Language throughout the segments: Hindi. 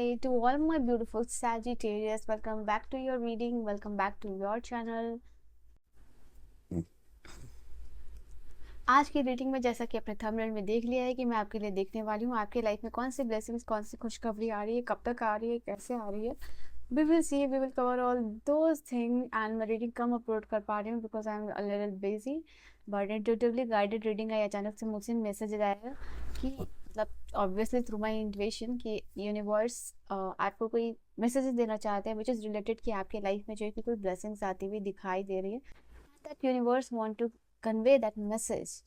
Hi to all my beautiful Sagittarius. Welcome back to your reading. Welcome back to your channel. आज की रीडिंग में जैसा कि आपने थंबनेल में देख लिया है कि मैं आपके लिए देखने वाली हूँ आपके लाइफ में कौन सी ब्लेसिंग्स, कौन सी खुशखबरी आ रही है, कब तक आ रही है, कैसे आ रही है. We will see, we will cover all those things and मैं रीडिंग कम अपलोड कर पा रही हूँ because I am a little busy. But intuitively guided reading आई अचानक से मुझसे मैसेज आया कि मतलब ऑब्वियसली थ्रू माई इंट्यूशन कि यूनिवर्स आपको कोई मैसेजेस देना चाहते हैं विच इज़ रिलेटेड कि आपके लाइफ में जो है कि कोई ब्लेसिंग्स आती हुई दिखाई दे रही है. That universe want to convey that message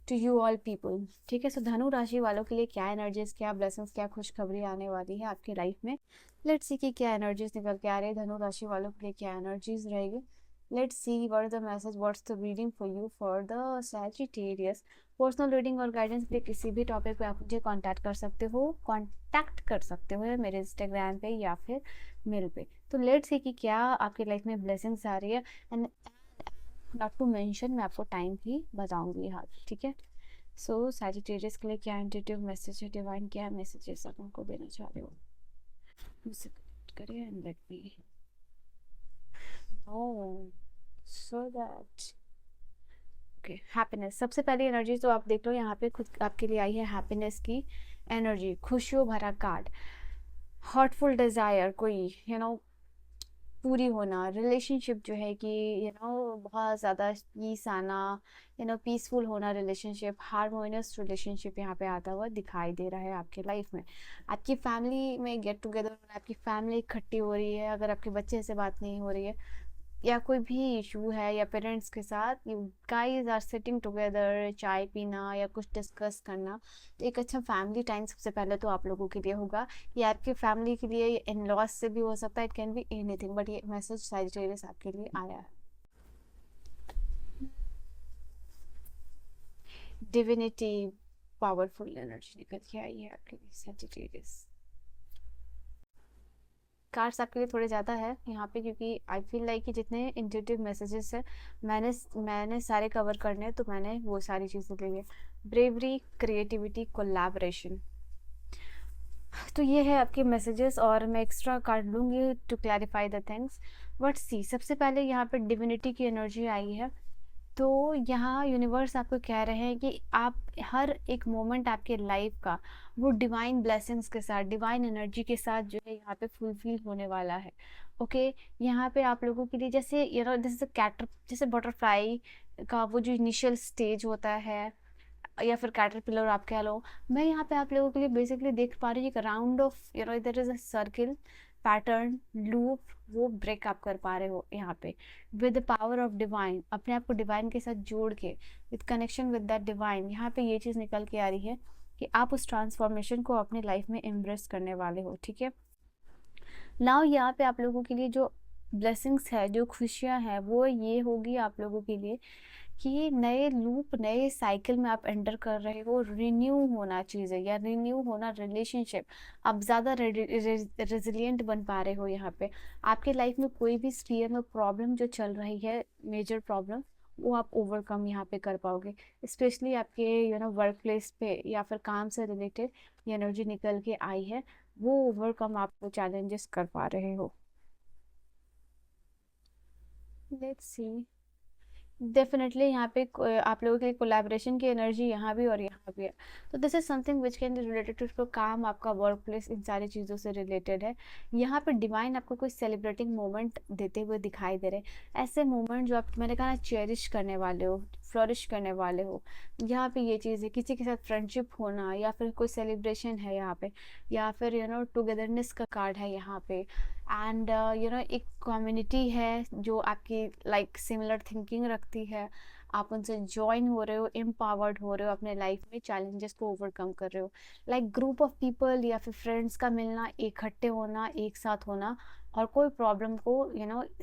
to you all people. ठीक है, सो धनु राशि वालों के लिए क्या एनर्जीज, क्या ब्लेसिंग्स, क्या खुशखबरी आने वाली है आपकी लाइफ में. लेट्स सी कि क्या एनर्जीज निकल के आ रही है धनु राशि वालों के लिए, क्या एनर्जीज रहेगी. Let's see what is the message, what's the reading for you for the Sagittarius. Personal reading और गाइडेंस के लिए किसी भी टॉपिक पे आप मुझे कांटेक्ट कर सकते हो मेरे इंस्टाग्राम पे या फिर मेल पे. तो लेट्स सी कि क्या आपकी लाइफ में ब्लेसिंग्स आ रही है. एंड नॉट टू मेंशन, मैं आपको टाइम भी बताऊंगी हाल. ठीक है, सो सैजिटेरियस के लिए क्या इंट्यूटिव मैसेज है, डिवाइन क्या मैसेजेस आप उनको देना चाह रहे हो, मुझसे कनेक्ट करिए and let me know so that. Okay, happiness. सबसे पहली एनर्जी तो आप देख लो यहाँ पे खुद आपके लिए आई है हैप्पीनेस की एनर्जी. खुशियों भरा कार्ड, हार्टफुल डिजायर, कोई पूरी होना. रिलेशनशिप जो है कि बहुत ज़्यादा पीस आना, पीसफुल होना. रिलेशनशिप, हारमोनियस रिलेशनशिप यहाँ पे आता हुआ दिखाई दे रहा है आपके लाइफ में. आपकी फैमिली में गेट टुगेदर, आपकी फैमिली इकट्ठी हो रही है. अगर आपके बच्चे से बात नहीं हो रही है या कोई भी इशू है या पेरेंट्स के साथ, you guys are sitting together, चाय पीना या कुछ डिस्कस करना. तो एक अच्छा फैमिली टाइम सबसे पहले तो आप लोगों के लिए होगा. ये आपकी फैमिली के लिए इन लॉस से भी हो सकता है, it can be anything, but ये मैसेज सैजिटेरियस आपके लिए आया है. डिविनिटी, पावरफुल एनर्जी निकल के आई है आपके लिए सैजिटेरियस. कार्ड्स आपके लिए थोड़े ज़्यादा है यहाँ पे क्योंकि आई फील लाइक कि जितने इंट्यूटिव मैसेजेस है मैंने सारे कवर करने हैं, तो मैंने वो सारी चीज़ें ली है. Bravery, creativity, collaboration. तो ये है आपके मैसेजेस और मैं एक्स्ट्रा कार्ड लूँगी to clarify the things. But see, सबसे पहले यहाँ पे डिविनिटी की एनर्जी आई है. तो यहाँ यूनिवर्स आपको कह रहे हैं कि आप हर एक मोमेंट आपके लाइफ का वो डिवाइन ब्लेसिंग्स के साथ, डिवाइन एनर्जी के साथ जो है यहाँ पे फुलफिल होने वाला है. ओके, यहाँ पे आप लोगों के लिए जैसे दिस इज कैटर, जैसे बटरफ्लाई का वो जो इनिशियल स्टेज होता है या फिर कैटरपिलर आप कह लो. मैं यहाँ पे आप लोगों के लिए बेसिकली देख पा रही हूँ एक round of their is a circle pattern loop, वो ब्रेक आप कर पा रहे हो यहाँ पे with the power of divine. अपने आप को डिवाइन के साथ जोड़ के with connection with that divine, यहाँ पे ये चीज़ निकल के आ रही है कि आप उस ट्रांसफॉर्मेशन को अपने लाइफ में एम्ब्रेस करने वाले हो. ठीक है, नाउ यहाँ पे आप लोगों के लिए जो ब्लेसिंग्स है, जो खुशियाँ हैं, वो ये होगी आप लोगों के लिए कि नए लूप, नए साइकिल में आप एंटर कर रहे हो. रिन्यू होना चीज़ें या रिन्यू होना रिलेशनशिप. आप ज़्यादा रेजिलियंट बन पा रहे हो यहाँ पे. आपके लाइफ में कोई भी स्फीयर में प्रॉब्लम जो चल रही है, मेजर प्रॉब्लम, वो आप ओवरकम यहाँ पे कर पाओगे. स्पेशली आपके वर्क प्लेस पे या फिर काम से रिलेटेड ये एनर्जी निकल के आई है, वो ओवरकम आप वो चैलेंजेस कर पा रहे हो. लेट्स सी, डेफिनेटली यहाँ पे आप लोगों के कोलैबोरेशन की एनर्जी यहाँ भी और यहाँ भी है. तो this is something which can be related to काम, आपका वर्क प्लेस, इन सारी चीज़ों से रिलेटेड है. यहाँ पे डिवाइन आपको कोई सेलिब्रेटिंग मोमेंट देते हुए दिखाई दे रहे हैं. ऐसे मोमेंट जो आप, मैंने कहा ना, चेरिश करने वाले हो, फ्लोरिश करने वाले हो. यहाँ पे ये चीज़ है, किसी के साथ फ्रेंडशिप होना या फिर कोई सेलिब्रेशन है यहाँ पे, या फिर टुगेदरनेस का कार्ड है यहाँ पे. एंड एक कम्युनिटी है जो आपकी लाइक सिमिलर थिंकिंग रखती है. आप उनसे ज्वाइन हो रहे हो, एम्पावर्ड हो रहे हो, अपने लाइफ में चैलेंजेस को ओवरकम कर रहे हो. लाइक ग्रुप ऑफ पीपल या फिर फ्रेंड्स का मिलना, इकट्ठे होना, एक साथ होना और कोई प्रॉब्लम को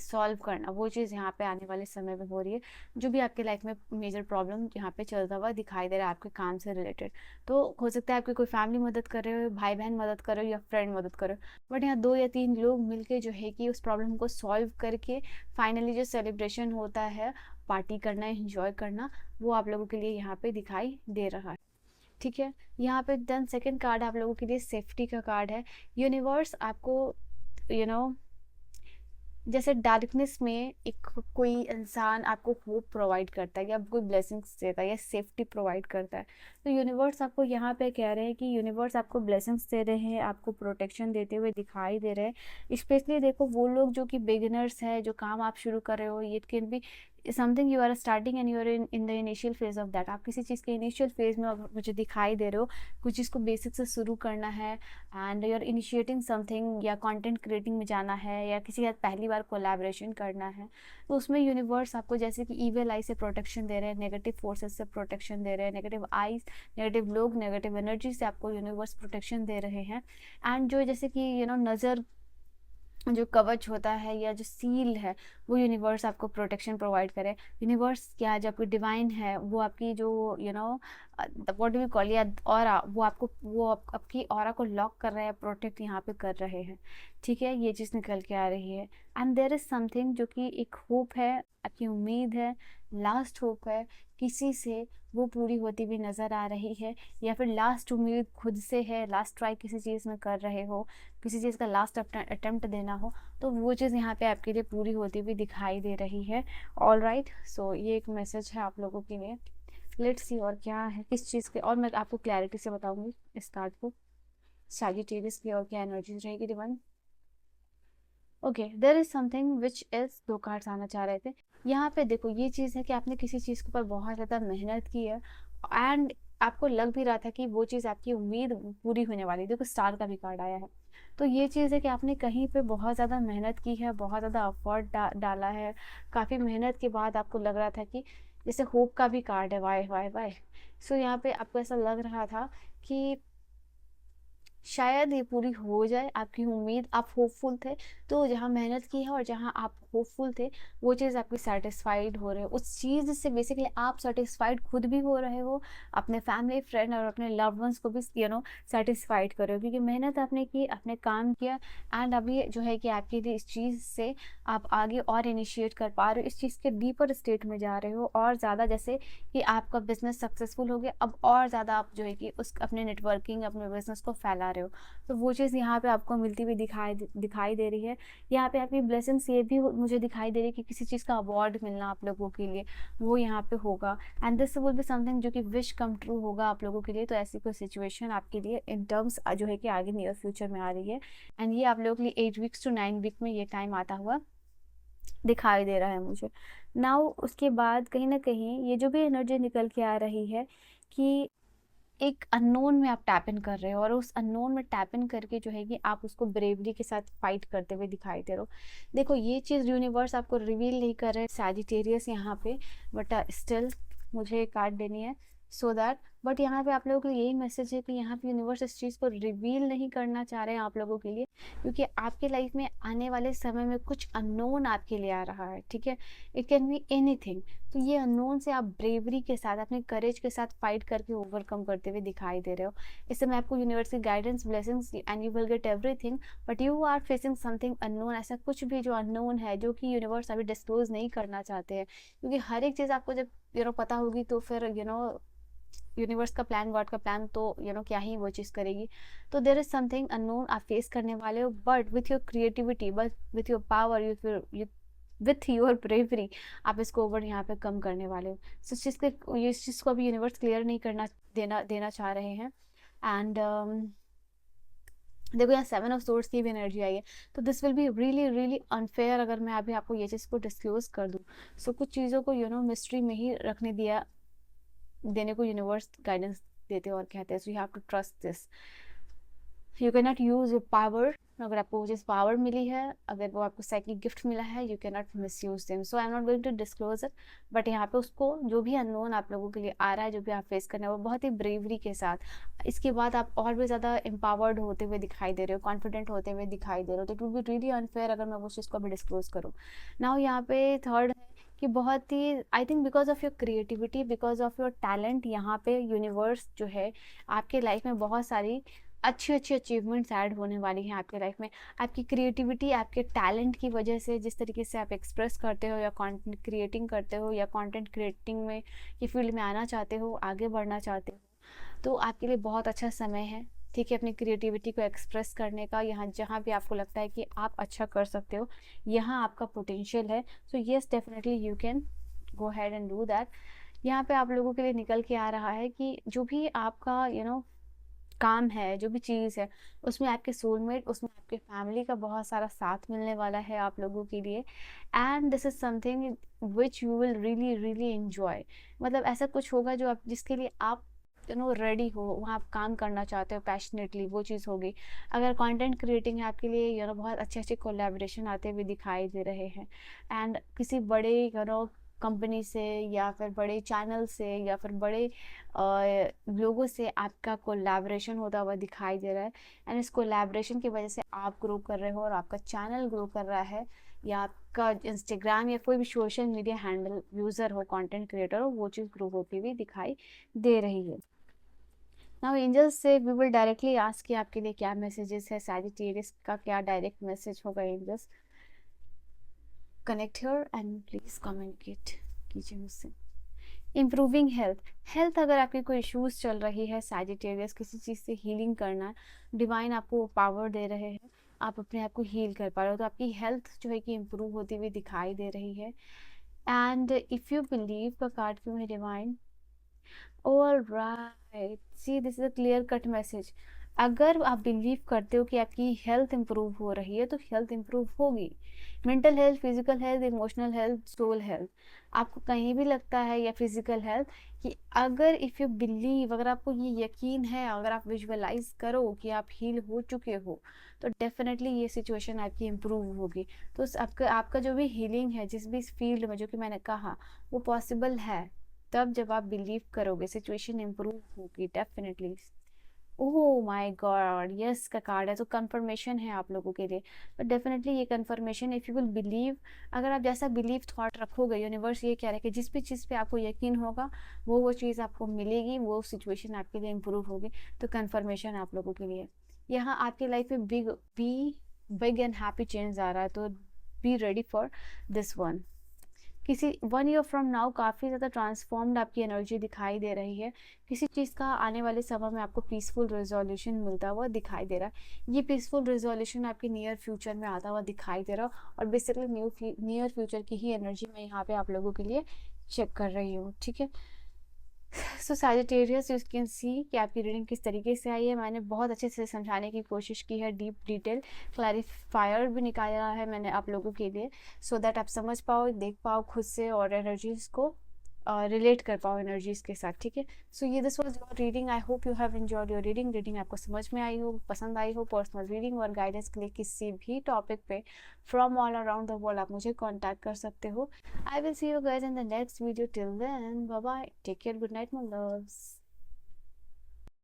सॉल्व करना, वो चीज़ यहाँ पे आने वाले समय में हो रही है. जो भी आपके लाइफ में मेजर प्रॉब्लम यहाँ पे चलता हुआ दिखाई दे रहा है आपके काम से रिलेटेड, तो हो सकता है आपकी कोई फैमिली मदद कर रहे हो, भाई बहन मदद कर रहे हो या फ्रेंड मदद कर रहे हो. बट यहाँ 2 या 3 लोग मिलके जो है कि उस प्रॉब्लम को सॉल्व करके फाइनली जो सेलिब्रेशन होता है, पार्टी करना, एंजॉय करना, वो आप लोगों के लिए यहाँ पे दिखाई दे रहा है. ठीक है। यहाँ पे देन सेकंड कार्ड आप लोगों के लिए सेफ्टी का कार्ड है। यूनिवर्स आपको यू you नो know, जैसे डार्कनेस में एक कोई इंसान आपको होप प्रोवाइड करता है या कोई ब्लेसिंग्स देता है या सेफ्टी प्रोवाइड करता है, तो यूनिवर्स आपको यहाँ पे कह रहे हैं कि यूनिवर्स आपको ब्लेसिंग्स दे रहे हैं, आपको प्रोटेक्शन देते हुए दिखाई दे रहे हैं। स्पेशली देखो वो लोग जो कि बिगिनर्स है, जो काम आप शुरू कर रहे हो, ये can be something you are starting and you are in the initial phase of that. आप किसी चीज़ के इनिशियल फेज में मुझे दिखाई दे रहे हो, कुछ चीज़ को बेसिक से शुरू करना है and you are initiating something, या कंटेंट क्रिएटिंग में जाना है, या किसी के साथ पहली बार कोलैबोरेशन करना है। तो उसमें यूनिवर्स आपको जैसे कि ईविल आई से प्रोटेक्शन दे रहे हैं, नेगेटिव फोर्सेस से प्रोटेक्शन दे रहे हैं, नेगेटिव आईज, नेगेटिव लोग, नेगेटिव एनर्जी से आपको यूनिवर्स प्रोटेक्शन दे रहे हैं। एंड जो जैसे कि नज़र जो कवच होता है या जो सील है, वो यूनिवर्स आपको प्रोटेक्शन प्रोवाइड करे। यूनिवर्स क्या, जो आपकी डिवाइन है, वो आपकी जो व्हाट डू वी कॉल या ऑरा, वो आपको आपकी ऑरा को लॉक कर रहे हैं, प्रोटेक्ट यहाँ पे कर रहे हैं। ठीक है, ये चीज़ निकल के आ रही है। एंड देयर इज़ समथिंग जो कि एक होप है, आपकी उम्मीद है, लास्ट होप है किसी से, वो पूरी होती हुई नज़र आ रही है। या फिर लास्ट उम्मीद खुद से है, लास्ट ट्राई किसी चीज़ में कर रहे हो, किसी चीज़ का लास्ट अटेम्प्ट देना हो, तो वो चीज़ यहाँ पे आपके लिए पूरी होती हुई दिखाई दे रही है। ऑल राइट, सो ये एक मैसेज है आप लोगों के लिए। लेट्स सी और क्या है, किस चीज़ के, और मैं आपको क्लैरिटी से बताऊंगी इस कार्ड को। सैजिटेरियस की और क्या एनर्जीज रहेगी divine. Okay, there is something which is, दो कार्ड्स आना चाह रहे थे यहाँ पे। देखो ये चीज़ है कि आपने किसी चीज़ के ऊपर बहुत ज़्यादा मेहनत की है एंड आपको लग भी रहा था कि वो चीज़, आपकी उम्मीद पूरी होने वाली है। देखो स्टार का भी कार्ड आया है, तो ये चीज़ है कि आपने कहीं पे बहुत ज़्यादा मेहनत की है, बहुत ज़्यादा एफर्ट डाला है। काफ़ी मेहनत के बाद आपको लग रहा था कि, जैसे होप का भी कार्ड है, वाई वाई वाई। सो यहाँ पे आपको ऐसा लग रहा था कि शायद ये पूरी हो जाए आपकी उम्मीद, आप होपफुल थे। तो जहाँ मेहनत की है और जहाँ आप होपफुल थे, वो चीज़ आपकी सेटिस्फाइड हो रहे हो, उस चीज़ से बेसिकली आप सेटिस्फाइड खुद भी हो रहे हो, अपने फैमिली फ्रेंड और अपने लव्ड वंस को भी सेटिस्फाइड कर रहे हो, क्योंकि मेहनत आपने की, आपने काम किया। एंड अभी जो है कि आपके लिए इस चीज़ से आप आगे और इनिशिएट कर पा रहे हो, इस चीज़ के डीपर स्टेट में जा रहे हो, और ज़्यादा जैसे कि आपका बिजनेस सक्सेसफुल हो गया, अब और ज़्यादा आप जो है कि उस अपने नेटवर्किंग, अपने बिजनेस को फैला रहे हो। तो वो चीज़ यहाँ पे आपको मिलती हुई दिखाई दे रही है। यहाँ पे आपकी ब्लेसिंग्स ये भी मुझे दिखाई दे रही है कि किसी चीज़ का अवार्ड मिलना आप लोगों के लिए, वो यहाँ पे होगा। And this will be something जो कि विश कम ट्रू होगा आप लोगों के लिए। तो ऐसी कोई सिचुएशन आपके लिए इन टर्म्स जो है कि आगे नियर फ्यूचर में आ रही है। एंड ये आप लोगों के लिए 8 वीक्स to 9 वीक में ये टाइम आता हुआ दिखाई दे रहा है मुझे। नाउ उसके बाद कहीं ना कहीं ये जो भी एनर्जी निकल के आ रही है कि एक अननोन में आप टैप इन कर रहे हो, और उस अननोन में टैप इन करके जो है कि आप उसको ब्रेवरी के साथ फाइट करते हुए दिखाई दे रहे हो। देखो ये चीज़ यूनिवर्स आपको रिवील नहीं कर रहे हैं सैजिटेरियस यहाँ पे, बट स्टिल मुझे कार्ड देनी है सो दैट। बट यहाँ पे आप लोगों के लिए यही मैसेज है कि यहाँ पे यूनिवर्स इस चीज़ को रिवील नहीं करना चाह रहे हैं आप लोगों के लिए, क्योंकि आपके लाइफ में आने वाले समय में कुछ अननोन आपके लिए आ रहा है। ठीक है, इट कैन बी एनीथिंग। तो ये अननोन से आप ब्रेवरी के साथ, अपने करेज के साथ फाइट करके ओवरकम करते हुए दिखाई दे रहे हो। इस समय आपको यूनिवर्स की guidance, blessings and you will get everything, but you are facing something unknown. ऐसा कुछ भी जो अननोन है, जो कि यूनिवर्स अभी डिस्क्लोज नहीं करना चाहते हैं, क्योंकि हर एक चीज़ आपको जब पता होगी तो फिर यूनिवर्स का प्लान, गॉड का प्लान, तो क्या ही वो चीज़ करेगी। तो देर इज समथिंग अननोन आप फेस करने वाले हो, but with your creativity, but with your power, with your bravery, आप इसको ओवर यहाँ पे कम करने वाले हो। So, इस चीज़ को अभी यूनिवर्स क्लियर नहीं करना देना चाह रहे हैं। एंड देखो यहाँ 7 ऑफ सोर्ड्स की भी एनर्जी आई है, तो this will be really really unfair अगर मैं अभी आपको ये चीज़ को डिस्क्लोज कर दूँ। सो कुछ चीज़ों को मिस्ट्री में ही रखने देने को यूनिवर्स गाइडेंस देते हैं और कहते हैं, so you have to trust this. You can not use your power. अगर आपको वो चीज़ पावर मिली है, अगर वो आपको साइकिक गिफ्ट मिला है, you can not misuse them. So I am not going to disclose it, but यहाँ पे उसको, जो भी अननोन आप लोगों के लिए आ रहा है, जो भी आप फेस करने, वो बहुत ही ब्रेवरी के साथ, इसके बाद आप और भी ज़्यादा एम्पावर्ड होते हुए दिखाई दे रहे हो, कॉन्फिडेंट होते हुए दिखाई दे रहे हो। तो it will be really unfair अगर मैं वो चीज़ को अभी डिस्क्लोज करूँ। नाउ यहाँ पे थर्ड है कि बहुत ही, I think because of your creativity, because of your talent, यहाँ पे यूनिवर्स जो है आपके लाइफ में बहुत सारी अच्छी अच्छी अचीवमेंट्स ऐड होने वाली हैं आपके लाइफ में। आपकी क्रिएटिविटी, आपके टैलेंट की वजह से, जिस तरीके से आप एक्सप्रेस करते हो या कंटेंट क्रिएटिंग करते हो या कंटेंट क्रिएटिंग में की फील्ड में आना चाहते हो, आगे बढ़ना चाहते हो, तो आपके लिए बहुत अच्छा समय है, ठीक है, अपनी क्रिएटिविटी को एक्सप्रेस करने का। यहाँ जहाँ भी आपको लगता है कि आप अच्छा कर सकते हो, यहाँ आपका पोटेंशियल है, so yes definitely you can go had and do that. यहाँ पे आप लोगों के लिए निकल के आ रहा है कि जो भी आपका काम है, जो भी चीज़ है, उसमें आपके सोलमेट, उसमें आपके फैमिली का बहुत सारा साथ मिलने वाला है आप लोगों के लिए। And this is something which you will really really enjoy. मतलब ऐसा कुछ होगा जो आप, जिसके लिए आप रेडी हो, वहाँ आप काम करना चाहते हो पैशनेटली, वो चीज़ होगी। अगर कंटेंट क्रिएटिंग है आपके लिए, बहुत अच्छे अच्छे कोलैबोरेशन आते हुए दिखाई दे रहे हैं। एंड किसी बड़े कंपनी से, या फिर बड़े चैनल से, या फिर बड़े लोगों से आपका कोलैबोरेशन होता हुआ दिखाई दे रहा है। एंड इस कोलैबोरेशन की वजह से आप ग्रो कर रहे हो और आपका चैनल ग्रो कर रहा है, या आपका इंस्टाग्राम या कोई भी सोशल मीडिया हैंडल यूज़र हो, कंटेंट क्रिएटर हो, वो चीज़ ग्रो होती हुई दिखाई दे रही है। नाउ एंजल्स से वी विल डायरेक्टली आस्क कि आपके लिए क्या मैसेजेस है, सैजिटेरियस का क्या डायरेक्ट मैसेज होगा। Angels connect here and please communicate कीजिए मुझसे। इम्प्रूविंग हेल्थ, हेल्थ अगर आपकी कोई इश्यूज चल रही है सैजिटेरियस, किसी चीज़ से हीलिंग करना है, डिवाइन आपको पावर दे रहे हैं, आप अपने आप को हील कर पा रहे हो, तो आपकी हेल्थ जो है कि इम्प्रूव होती हुई दिखाई दे रही है। एंड इफ़ यू बिलीव का कार्ड क्यों है divine? All right, see this is a clear cut message. अगर आप बिलीव करते हो कि आपकी हेल्थ इंप्रूव हो रही है, तो हेल्थ इंप्रूव होगी। Mental health, physical health, emotional health, soul health, आपको कहीं भी लगता है, या फिजिकल हेल्थ, कि अगर इफ़ यू बिलीव, अगर आपको ये यकीन है, अगर आप विजुअलाइज करो कि आप हील हो चुके हो, तो डेफिनेटली ये सिचुएशन आपकी इम्प्रूव होगी। तो आपका आपका जो भी हीलिंग है, जिस भी फील्ड में, जो कि मैंने कहा, वो पॉसिबल है तब जब आप बिलीव करोगे, सिचुएशन इम्प्रूव होगी definitely. Oh my God, yes का कार्ड है, तो कंफर्मेशन है आप लोगों के लिए। तो डेफिनेटली ये confirmation, if you will believe, अगर आप जैसा बिलीव थॉट रखोगे, यूनिवर्स ये कह रहा है कि जिस भी चीज़ पे आपको यकीन होगा, वो चीज़ आपको मिलेगी, वो सिचुएशन आपके लिए इम्प्रूव होगी। तो कंफर्मेशन आप लोगों के लिए, यहाँ आपकी लाइफ में बिग एंड हैप्पी चेंज आ रहा है, तो be ready for this one. किसी 1 ईयर फ्रॉम नाउ काफ़ी ज़्यादा ट्रांसफॉर्म्ड आपकी एनर्जी दिखाई दे रही है। किसी चीज़ का आने वाले समय में आपको पीसफुल रिजोल्यूशन मिलता हुआ दिखाई दे रहा है। ये पीसफुल रिजोल्यूशन आपके नियर फ्यूचर में आता हुआ दिखाई दे रहा है, और बेसिकली नियर फ्यूचर की ही एनर्जी मैं यहाँ पे आप लोगों के लिए चेक कर रही हूँ, ठीक है। सो सैजिटेरियस, यू कैन सी कि आपकी रीडिंग किस तरीके से आई है। मैंने बहुत अच्छे से समझाने की कोशिश की है, डीप डिटेल क्लैरिफायर भी निकाला है मैंने आप लोगों के लिए, सो दैट आप समझ पाओ, देख पाओ खुद से, और एनर्जीज को रिलेट कर पाओ एनर्जीज के साथ, ठीक है। सो ये this was your reading. I hope you have enjoyed your reading आपको समझ में आई हो, पसंद आई हो। पर्सनल रीडिंग और गाइडेंस के लिए किसी भी टॉपिक पे from all around the world आप मुझे कॉन्टैक्ट कर सकते हो। I will see you guys in the next video. Till then, bye bye. Take care. Good night, my loves.